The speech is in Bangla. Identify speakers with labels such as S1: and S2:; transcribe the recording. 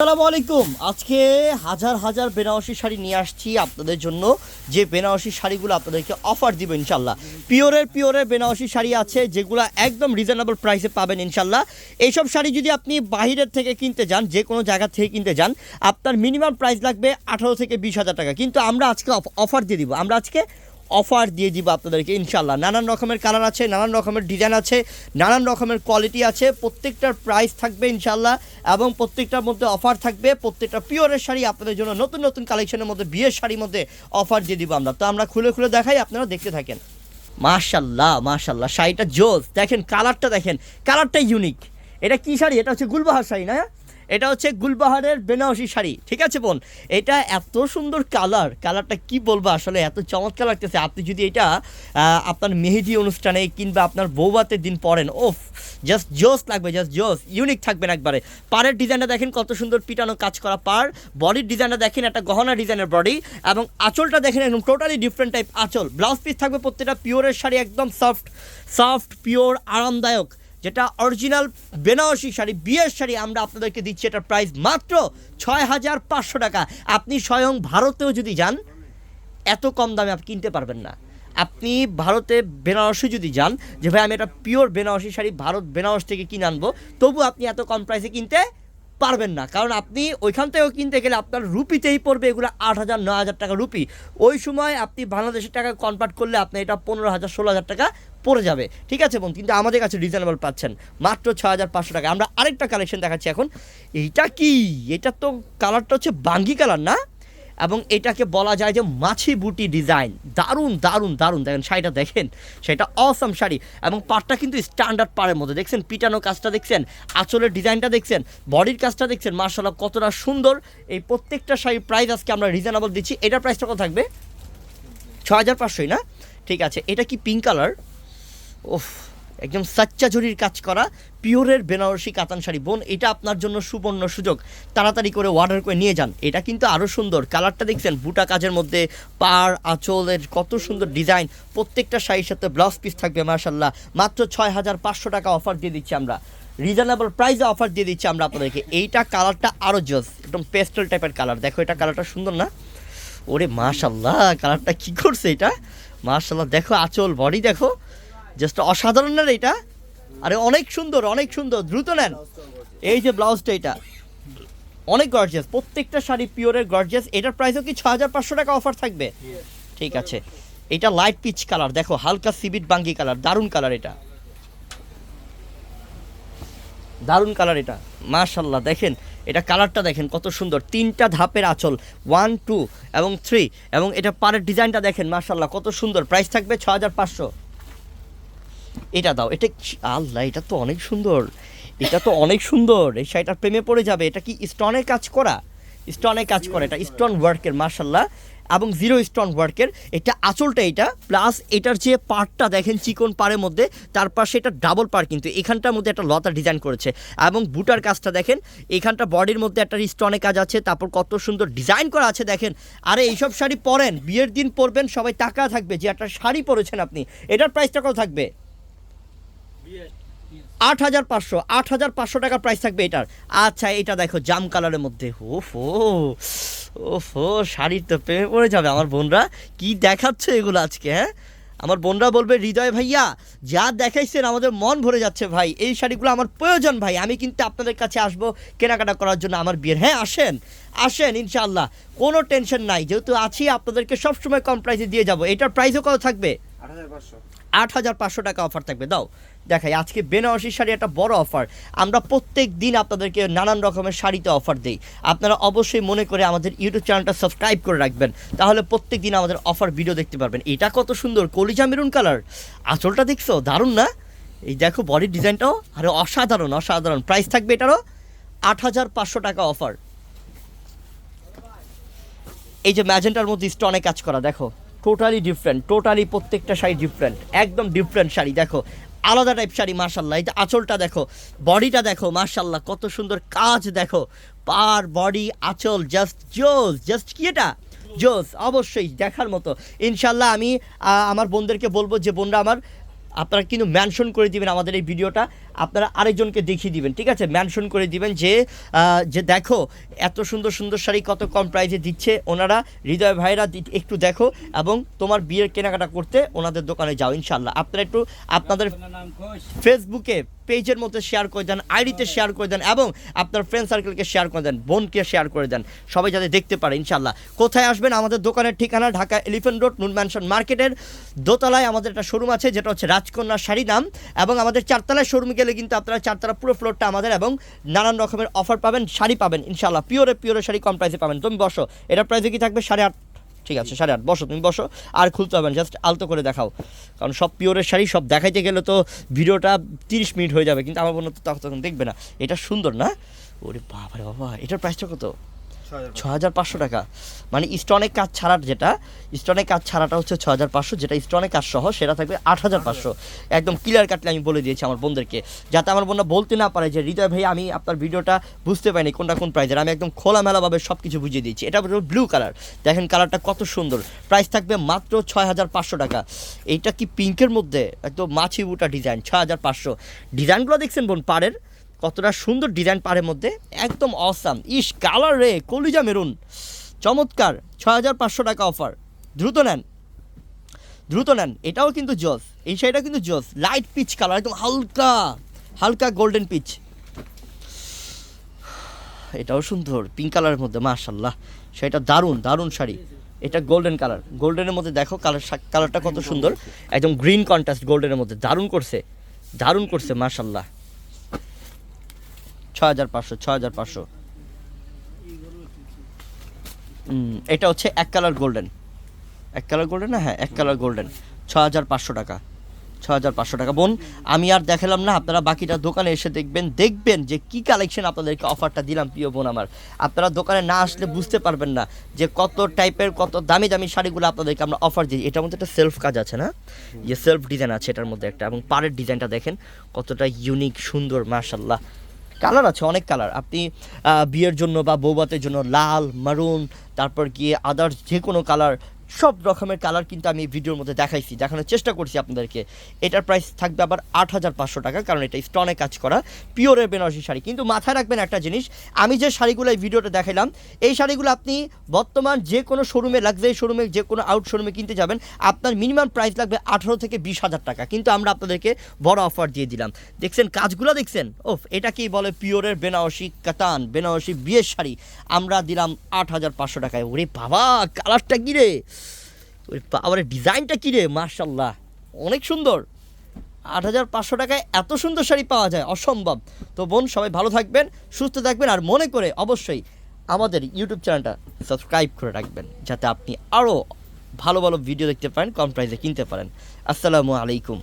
S1: আসসালামু আলাইকুম। আজকে হাজার হাজার বেনারসি শাড়ি নিয়ে আসছি আপনাদের জন্য, যে বেনারসি শাড়িগুলো আপনাদেরকে অফার দিব ইনশাল্লাহ। পিওরের বেনারসি শাড়ি আছে যেগুলো একদম রিজনেবল প্রাইসে পাবেন ইনশাল্লাহ। এইসব শাড়ি যদি আপনি বাহিরের থেকে কিনতে যান, যে কোনো জায়গা থেকে কিনতে যান, আপনার মিনিমাম প্রাইস লাগবে 18 থেকে 20 হাজার টাকা। কিন্তু আমরা আজকে অফার দিয়ে দিব, অফার দিয়ে দিব আপনাদেরকে ইনশাল্লাহ। নানান রকমের কালার আছে, নানান রকমের ডিজাইন আছে, নানান রকমের কোয়ালিটি আছে, প্রত্যেকটার প্রাইস থাকবে ইনশাল্লাহ এবং প্রত্যেকটার মধ্যে অফার থাকবে। প্রত্যেকটা পিওরের শাড়ি আপনাদের জন্য নতুন নতুন কালেকশনের মধ্যে, বিয়ের শাড়ির মধ্যে অফার দিয়ে দিব আমরা। তো আমরা খুলে খুলে দেখাই, আপনারা দেখতে থাকেন। মাশাল্লাহ মাশাল্লাহ, শাড়িটা জোস, দেখেন কালারটা, দেখেন কালারটাই ইউনিক। এটা কি শাড়ি? এটা হচ্ছে গুলবাহার শাড়ি, না? এটা হচ্ছে গুলবাহারের বেনারসি শাড়ি, ঠিক আছে বোন? এটা এত সুন্দর কালারটা কি বলবো, আসলে এত চমৎকার লাগতেছে। আপনি যদি এটা আপনার মেহেদি অনুষ্ঠানে কিংবা আপনার বৌভাতের দিন পরেন, ওফ, জাস্ট জোস লাগবে, জাস্ট জোস, ইউনিক থাকবেন একবারে। পাড়ের ডিজাইনটা দেখেন কত সুন্দর পিটানো কাজ করা পাড়, বডির ডিজাইনটা দেখেন একটা গহনা ডিজাইনের বডি, এবং আঁচলটা দেখেন একদম টোটালি ডিফারেন্ট টাইপ আঁচল। ব্লাউজ পিস থাকবে প্রত্যেকটা পিওরের শাড়ি, একদম সফট পিওর আরামদায়ক, যেটা অরিজিনাল বেনারসি শাড়ি, বিয়ের শাড়ি। আমরা আপনাদেরকে দিচ্ছি এটার প্রাইস মাত্র 6500 টাকা। আপনি স্বয়ং ভারতেও যদি যান, এত কম দামে আপনি কিনতে পারবেন না। আপনি ভারতে বেনারসি যদি যান, যে ভাই আমি একটা পিওর বেনারসি শাড়ি বেনারস থেকে কিনে আনবো, তবু আপনি এত কম প্রাইসে কিনতে পারবেন না। কারণ আপনি ওইখান থেকেও কিনতে গেলে আপনার রুপিতেই পড়বে এগুলো 8000 9000 টাকা রুপি। ওই সময় আপনি বাংলাদেশের টাকা কনভার্ট করলে আপনি এটা 15000 16000 টাকা পড়ে যাবে, ঠিক আছে বোন? কিন্তু আমাদের কাছে রিজনেবল পাচ্ছেন মাত্র 6500 টাকা। আমরা আরেকটা কালেকশন দেখাচ্ছি এখন। এইটা কি? এটা তো কালারটা হচ্ছে বাঙ্গি কালার, না? এবং এটাকে বলা যায় যে মাছি বুটি ডিজাইন। দারুণ দারুণ দারুণ, দেখেন শাড়িটা, দেখেন সেটা অসম শাড়ি। এবং পাড়টা কিন্তু স্ট্যান্ডার্ড পাড়ের মধ্যে, দেখছেন পিটানো কাজটা দেখছেন, আঁচলের ডিজাইনটা দেখছেন, বডির কাজটা দেখছেন, মার্শাল্লাহ কতটা সুন্দর। এই প্রত্যেকটা শাড়ির প্রাইস আজকে আমরা রিজনেবল দিচ্ছি। এটার প্রাইসটা কত থাকবে? 6500, না? ঠিক আছে। এটা কি পিঙ্ক কালার? ওফ, একদম সাচ্চা জরির কাজ করা পিওরের বেনারসি কাতান শাড়ি বোন। এটা আপনার জন্য সুবর্ণ সুযোগ, তাড়াতাড়ি করে অর্ডার করে নিয়ে যান। এটা কিন্তু আরও সুন্দর, কালারটা দেখছেন, বুটা কাজের মধ্যে পাড় আঁচলের কত সুন্দর ডিজাইন। প্রত্যেকটা শাড়ির সাথে ব্লাউজ পিস থাকবে মাশাল্লাহ। মাত্র 6500 টাকা অফার দিয়ে দিচ্ছি আমরা, রিজনেবল প্রাইসে অফার দিয়ে দিচ্ছি আমরা আপনাদেরকে। এইটা কালারটা আরও জোস, একদম পেস্টেল টাইপের কালার। দেখো এটা কালারটা সুন্দর, না? ওরে মাশাল্লাহ, কালারটা কী করছে এটা, মাশাল্লাহ। দেখো আঁচল, বডি দেখো, জাস্ট অসাধারণ না এটা? আরে অনেক সুন্দর, অনেক সুন্দর, দ্রুত নেন। এই যে ব্লাউজটা, এটা অনেক গর্জিয়াস, প্রত্যেকটা শাড়ি পিওরের গর্জিয়াস। এটার প্রাইসও কি 6500 টাকা অফার থাকবে? ঠিক আছে। এটা লাইট পিচ কালার, দেখো হালকা সিবিট বাঙ্গি কালার, দারুণ কালার, এটা দারুণ কালার এটা, মাশাল্লাহ। দেখেন এটা কালারটা দেখেন কত সুন্দর, 3টা ধাপের আঁচল, 1 2 এবং 3, এবং এটা পাড়ের ডিজাইনটা দেখেন মাশাল্লাহ কত সুন্দর। প্রাইস থাকবে 6500। এটা দাও, এটা আল্লাহ, এটা তো অনেক সুন্দর, এটা তো অনেক সুন্দর। এই শাড়িটার প্রেমে পড়ে যাবে। এটা কি স্টোনের কাজ করা? স্টোনের কাজ করা, এটা স্টোন ওয়ার্কের মাশাল্লাহ, এবং 0 স্টোন ওয়ার্কের। এটা আঁচলটা, এটা প্লাস এটার যে পাড়টা দেখেন চিকন পাড়ের মধ্যে, তার পাশে এটা ডাবল পাড়, কিন্তু এখানটার মধ্যে একটা লতা ডিজাইন করেছে। এবং বুটার কাজটা দেখেন, এখানটা বডির মধ্যে একটা স্টোনের কাজ আছে, তারপর কত সুন্দর ডিজাইন করা আছে দেখেন। আরে এইসব শাড়ি পরেন, বিয়ের দিন পরবেন, সবাই টাকা থাকবে যে একটা শাড়ি পরেছেন আপনি। এটার প্রাইসটা কত থাকবে? 8500 টাকা প্রাইস থাকবে এটার। আচ্ছা, এটা দেখো জাম কালারের মধ্যে, ওফো ওফো, শাড়ির তো প্রেমে পড়ে যাবে আমার বোনরা। কি দেখাচ্ছে এগুলো আজকে, হ্যাঁ? আমার বোনরা বলবে, হৃদয় ভাইয়া যা দেখাইছেন আমাদের মন ভরে যাচ্ছে ভাই, এই শাড়িগুলো আমার প্রয়োজন ভাই, আমি কিন্তু আপনাদের কাছে আসবো কেনাকাটা করার জন্য আমার বিয়ের। হ্যাঁ, আসেন ইনশাআল্লাহ, কোনো টেনশন নাই, যেহেতু আছি আপনাদেরকে সবসময় কম প্রাইসে দিয়ে যাবো। এটার প্রাইসও কত থাকবে? 8500 টাকা অফার থাকবে। দাও দেখাই, আজকে বেনারসি শাড়ি একটা বড় অফার। আমরা প্রত্যেক দিন আপনাদেরকে নানান রকমের শাড়িতে অফার দিই। আপনারা অবশ্যই মনে করে আমাদের ইউটিউব চ্যানেলটা সাবস্ক্রাইব করে রাখবেন, তাহলে প্রত্যেক দিন আমাদের অফার ভিডিও দেখতে পারবেন। এটা কত সুন্দর, কলিজা মেরুন কালার, আঁচলটা দেখছো, দারুণ না? এই দেখো বডির ডিজাইনটাও, আরে অসাধারণ অসাধারণ। প্রাইস থাকবে এটারও 8500 টাকা অফার। এই যে ম্যাজেন্টার মধ্যে স্টোনে কাজ করা, দেখো টোটালি ডিফারেন্ট, টোটালি প্রত্যেকটা শাড়ি ডিফারেন্ট, একদম ডিফারেন্ট শাড়ি। দেখো আলাদা টাইপ শাড়ি মাশাল্লাহ। এটা আঁচলটা দেখো, বডিটা দেখো মাশাল্লাহ কত সুন্দর কাজ। দেখো পার বডি আঁচল, জাস্ট কি এটা জোস, অবশ্যই দেখার মতো ইনশাল্লাহ। আমি আমার বোনদেরকে বলবো যে বোনরা আমার আপনারা কিন্তু মেনশন করে দিবেন আমাদের এই ভিডিওটা, আপনারা আরেকজনকে দেখিয়ে দিবেন, ঠিক আছে? মেনশন করে দিবেন যে দেখো এত সুন্দর সুন্দর শাড়ি কত কম প্রাইসে দিচ্ছে ওনারা, হৃদয় ভাইরা একটু দেখো এবং তোমার বিয়ের কেনাকাটা করতে ওনাদের দোকানে যাও ইনশাল্লাহ। আপনারা একটু আপনাদের ফেসবুকে পেজের মধ্যে শেয়ার করে দেন, আইডিতে শেয়ার করে দেন এবং আপনার ফ্রেন্ড সার্কেলকে শেয়ার করে দেন, বোনকে শেয়ার করে দেন, সবাই যাতে দেখতে পারে ইনশাল্লাহ। কোথায় আসবেন? আমাদের দোকানের ঠিকানা ঢাকা এলিফ্যান্ট রোড নুন ম্যানশন মার্কেটের দোতলায় আমাদের একটা শোরুম আছে যেটা হচ্ছে রাজকন্যা শাড়ি নাম, এবং আমাদের চারতলায় শোরুমে গেলে কিন্তু আপনারা চারতলা পুরো ফ্লোরটা আমাদের, এবং নানান রকমের অফার পাবেন, শাড়ি পাবেন ইনশাল্লাহ, পিওরে শাড়ি কম প্রাইসে পাবেন। তুমি বসো, এটার প্রাইসে কি থাকবে 8.5, ঠিক আছে 8.5, বসো তুমি বসো, আর খুলতে হবে না, জাস্ট আলতো করে দেখাও, কারণ সব পিওরের শাড়ি সব দেখাইতে গেলে তো ভিডিওটা 30 মিনিট হয়ে যাবে, কিন্তু আমার মনে তো তখন দেখবে না। এটা সুন্দর না? ওরে বাবা রে বাবা, এটার প্রাইসটা কত? 6,500 টাকা। মানে স্টোনের কাজ ছাড়া, যেটা স্টোনের কাজ ছাড়াটা হচ্ছে 6,500, যেটা স্টোনের কাজ সহ সেটা থাকবে 8,500। একদম ক্লিয়ার কাটলে আমি বলে দিয়েছি আমার বোনদেরকে, যাতে আমার বোনরা বলতে না পারে যে হৃদয় ভাই আমি আপনার ভিডিওটা বুঝতে পারিনি কোনটা কোন প্রাইসের। আমি একদম খোলামেলাভাবে সব কিছু বুঝিয়ে দিয়েছি। এটা ব্লু কালার, দেখেন কালারটা কত সুন্দর, প্রাইস থাকবে মাত্র 6,500 টাকা। এইটা কি পিঙ্কের মধ্যে একদম মাছি বুটা ডিজাইন, 6,500। ডিজাইনগুলো দেখছেন বোন পাড়ের, কতটা সুন্দর ডিজাইন পাড়ের মধ্যে, একদম অসাম। ইস কালার রে, কলিজা মেরুন, চমৎকার। 6,500 টাকা অফার, দ্রুত নেন দ্রুত নেন। এটাও কিন্তু জস, এই শাড়িটা কিন্তু জস, লাইট পিচ কালার, একদম হালকা হালকা গোল্ডেন পিচ। এটাও সুন্দর পিঙ্ক কালারের মধ্যে, মাশাল্লাহ শাড়িটা দারুণ দারুণ শাড়ি। এটা গোল্ডেন কালার, গোল্ডেনের মধ্যে দেখো কালারটা কত সুন্দর, একদম গ্রিন কন্ট্রাস্ট গোল্ডেনের মধ্যে, দারুণ করছে মাশাল্লাহ। 6,500। এটা হচ্ছে এক কালার গোল্ডেন না? হ্যাঁ, এক কালার গোল্ডেন, 6,500 টাকা। 6,500 টাকা বোন, আমি আর দেখালাম না, আপনারা বাকিটা দোকানে এসে দেখবেন যে কি কালেকশন আপনাদেরকে অফারটা দিলাম প্রিয় বোন আমার। আপনারা দোকানে না আসলে বুঝতে পারবেন না যে কত টাইপের কত দামি দামি শাড়িগুলো আপনাদেরকে আমরা অফার দিই। এটার মধ্যে একটা সেলফ কাজ আছে না, যে সেলফ ডিজাইন আছে এটার মধ্যে একটা, এবং পাড়ের ডিজাইনটা দেখেন কতটা ইউনিক সুন্দর মাশাল্লাহ। কালার আছে অনেক কালার, আপনি বিয়ের জন্য বা বৌভাতের জন্য লাল, মারুন, তারপর গিয়ে আদার্স যে কোনো কালার, সব রকমের কালার কিন্তু আমি ভিডিওর মধ্যে দেখানোর চেষ্টা করছি আপনাদেরকে। এটার প্রাইস থাকবে আবার 8,500 টাকা, কারণ এটা স্টোনে কাজ করা পিওরের বেনারসি শাড়ি। কিন্তু মাথায় রাখবেন একটা জিনিস, আমি যে শাড়িগুলো এই ভিডিওতে দেখাইলাম, এই শাড়িগুলো আপনি বর্তমান যে কোনো শোরুমে, লাক্সারি শোরুমে, যে কোনো আউট শোরুমে কিনতে যাবেন, আপনার মিনিমাম প্রাইস লাগবে 18 থেকে 20,000 টাকা, কিন্তু আমরা আপনাদেরকে বড় অফার দিয়ে দিলাম। দেখছেন কাজগুলো, দেখছেন ওফ, এটা কি বলে পিওরের বেনারসি কাতান, বেনারসি বিয়ের শাড়ি, আমরা দিলাম 8,500 টাকায়। ওরে বাবা, কালারটা কী রে, আবার ডিজাইনটা কী রে, মার্শাল্লাহ অনেক সুন্দর। 8,500 টাকায় এত সুন্দর শাড়ি পাওয়া যায়, অসম্ভব। তো বোন সবাই ভালো থাকবেন, সুস্থ থাকবেন, আর মনে করে অবশ্যই আমাদের ইউটিউব চ্যানেলটা সাবস্ক্রাইব করে রাখবেন, যাতে আপনি আরও ভালো ভালো ভিডিও দেখতে পারেন, কম প্রাইসে কিনতে পারেন। আসসালামু আলাইকুম।